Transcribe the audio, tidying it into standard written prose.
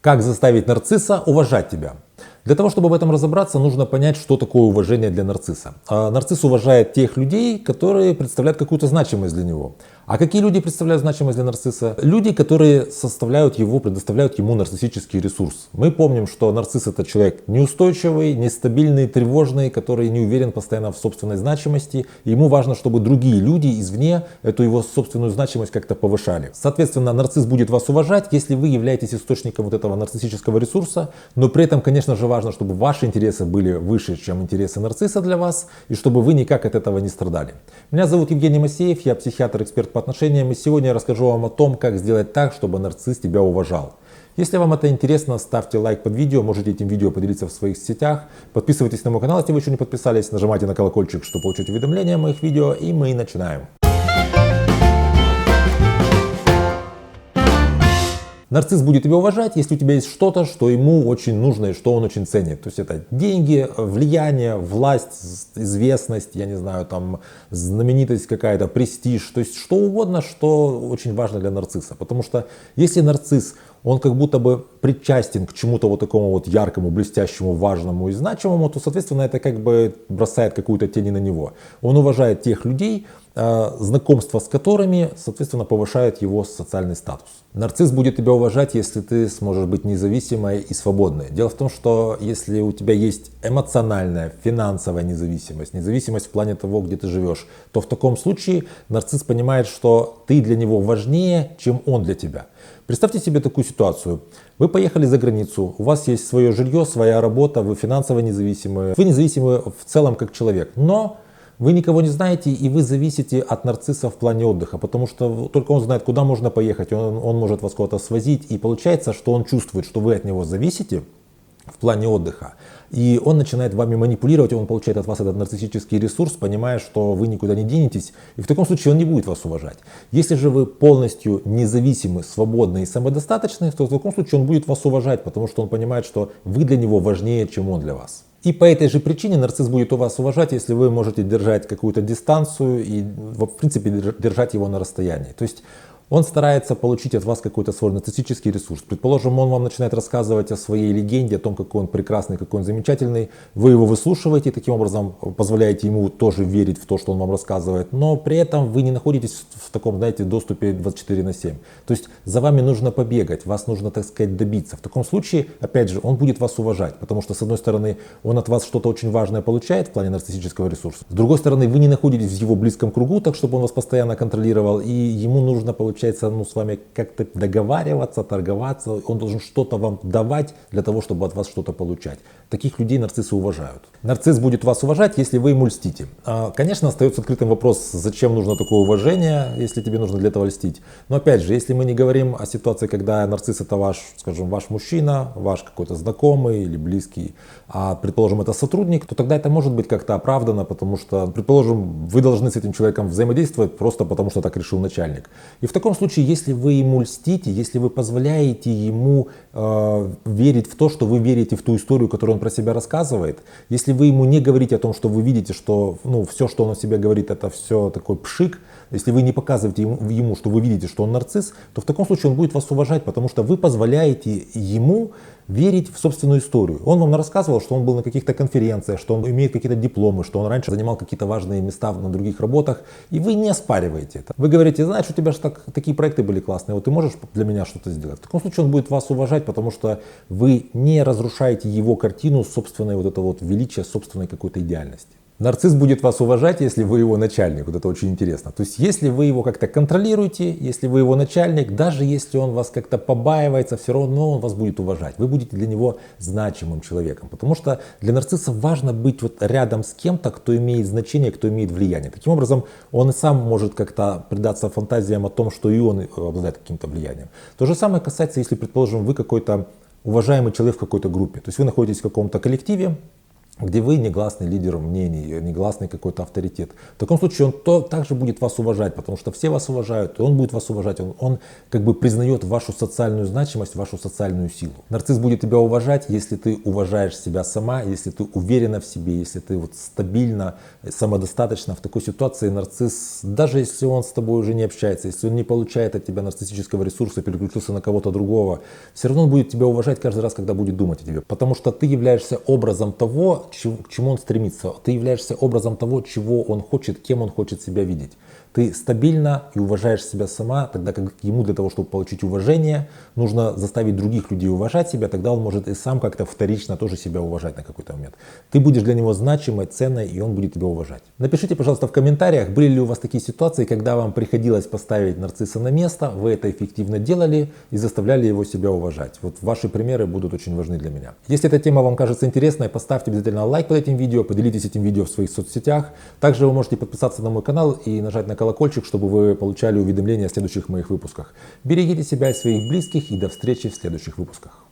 Как заставить нарцисса уважать тебя? Для того, чтобы в этом разобраться, нужно понять, что такое уважение для нарцисса. Нарцисс уважает тех людей, которые представляют какую-то значимость для него. А какие люди представляют значимость для нарцисса? Люди, которые составляют его, предоставляют ему нарциссический ресурс. Мы помним, что нарцисс — это человек неустойчивый, нестабильный, тревожный, который не уверен постоянно в собственной значимости. И ему важно, чтобы другие люди извне эту его собственную значимость как-то повышали. Соответственно, нарцисс будет вас уважать, если вы являетесь источником вот этого нарциссического ресурса, но при этом, конечно же, важно, чтобы ваши интересы были выше, чем интересы нарцисса для вас, и чтобы вы никак от этого не страдали. Меня зовут Евгений Масеев, я психиатр, эксперт по отношениям, и сегодня я расскажу вам о том, как сделать так, чтобы нарцисс тебя уважал. Если вам это интересно, ставьте лайк под видео, можете этим видео поделиться в своих сетях, подписывайтесь на мой канал, если вы еще не подписались, нажимайте на колокольчик, чтобы получить уведомления о моих видео, и мы начинаем. Нарцисс будет тебя уважать, если у тебя есть что-то, что ему очень нужно и что он очень ценит. То есть это деньги, влияние, власть, известность, я не знаю, там знаменитость какая-то, престиж. То есть что угодно, что очень важно для нарцисса. Потому что если нарцисс, он как будто бы причастен к чему-то вот такому вот яркому, блестящему, важному и значимому, то, соответственно, это как бы бросает какую-то тень на него. Он уважает тех людей, знакомство с которыми, соответственно, повышает его социальный статус. Нарцисс будет тебя уважать, если ты сможешь быть независимой и свободной. Дело в том, что если у тебя есть эмоциональная, финансовая независимость, независимость в плане того, где ты живешь, то в таком случае нарцисс понимает, что ты для него важнее, чем он для тебя. Представьте себе такую ситуацию. Вы поехали за границу, у вас есть свое жилье, своя работа, вы финансово независимы, вы независимы в целом как человек, но вы никого не знаете, и вы зависите от нарцисса в плане отдыха, потому что только он знает, куда можно поехать, он может вас куда-то свозить, и получается, что он чувствует, что вы от него зависите в плане отдыха, и он начинает вами манипулировать, он получает от вас этот нарциссический ресурс, понимая, что вы никуда не денетесь, и в таком случае он не будет вас уважать. Если же вы полностью независимы, свободны и самодостаточны, то в таком случае он будет вас уважать, потому что он понимает, что вы для него важнее, чем он для вас. И по этой же причине нарцисс будет у вас уважать, если вы можете держать какую-то дистанцию и, в принципе, держать его на расстоянии. То есть он старается получить от вас какой-то свой нарциссический ресурс. Предположим, он вам начинает рассказывать о своей легенде, о том, какой он прекрасный, какой он замечательный. Вы его выслушиваете, таким образом позволяете ему тоже верить в то, что он вам рассказывает. Но при этом вы не находитесь в таком, знаете, доступе 24/7. То есть за вами нужно побегать, вас нужно, так сказать, добиться. В таком случае, опять же, он будет вас уважать. Потому что, с одной стороны, он от вас что-то очень важное получает в плане нарциссического ресурса. С другой стороны, вы не находитесь в его близком кругу, так чтобы он вас постоянно контролировал. И ему нужно получать, с вами как-то договариваться, торговаться, он должен что-то вам давать для того, чтобы от вас что-то получать. Таких людей нарциссы уважают. Нарцисс будет вас уважать, если вы ему льстите. Конечно, остается открытым вопрос, зачем нужно такое уважение, если тебе нужно для этого льстить. Но опять же, если мы не говорим о ситуации, когда нарцисс — это ваш, скажем, ваш мужчина, ваш какой-то знакомый или близкий, а предположим, это сотрудник, то тогда это может быть как-то оправдано, потому что, предположим, вы должны с этим человеком взаимодействовать просто потому, что так решил начальник. И в таком случае, если вы ему льстите, если вы позволяете ему верить в то, что вы верите в ту историю, которую он про себя рассказывает, если вы ему не говорите о том, что вы видите, что все, что он о себе говорит, это все такой пшик, если вы не показываете ему, что вы видите, что он нарцисс, то в таком случае он будет вас уважать, потому что вы позволяете ему верить в собственную историю. Он вам рассказывал, что он был на каких-то конференциях, что он имеет какие-то дипломы, что он раньше занимал какие-то важные места на других работах, и вы не оспариваете это. Вы говорите: знаешь, у тебя же такие проекты были классные, вот ты можешь для меня что-то сделать. В таком случае он будет вас уважать, потому что вы не разрушаете его картину собственной вот это вот величия, собственной какой-то идеальности. Нарцисс будет вас уважать, если вы его начальник. Вот это очень интересно. То есть, если вы его как-то контролируете, если вы его начальник, даже если он вас как-то побаивается, все равно он вас будет уважать. Вы будете для него значимым человеком. Потому что для нарцисса важно быть вот рядом с кем-то, кто имеет значение, кто имеет влияние. Таким образом, он и сам может как-то предаться фантазиям о том, что и он обладает каким-то влиянием. То же самое касается, если, предположим, вы какой-то уважаемый человек в какой-то группе. То есть вы находитесь в каком-то коллективе, где вы негласный лидер мнений, негласный какой-то авторитет. В таком случае он также будет вас уважать, потому что все вас уважают, и он будет вас уважать, он как бы признает вашу социальную значимость, вашу социальную силу. Нарцисс будет тебя уважать, если ты уважаешь себя сама, если ты уверена в себе, если ты вот стабильно, самодостаточно. В такой ситуации нарцисс, даже если он с тобой уже не общается, если он не получает от тебя нарциссического ресурса, переключился на кого-то другого, все равно он будет тебя уважать каждый раз, когда будет думать о тебе, потому что ты являешься образом того, к чему он стремится. Ты являешься образом того, чего он хочет, кем он хочет себя видеть. Ты стабильна и уважаешь себя сама, тогда как ему для того, чтобы получить уважение, нужно заставить других людей уважать себя, тогда он может и сам как-то вторично тоже себя уважать на какой-то момент. Ты будешь для него значимой, ценной, и он будет тебя уважать. Напишите, пожалуйста, в комментариях, были ли у вас такие ситуации, когда вам приходилось поставить нарцисса на место, вы это эффективно делали и заставляли его себя уважать. Вот ваши примеры будут очень важны для меня. Если эта тема вам кажется интересной, поставьте обязательно лайк под этим видео, поделитесь этим видео в своих соцсетях. Также вы можете подписаться на мой канал и нажать на колокольчик, чтобы вы получали уведомления о следующих моих выпусках. Берегите себя и своих близких, и до встречи в следующих выпусках.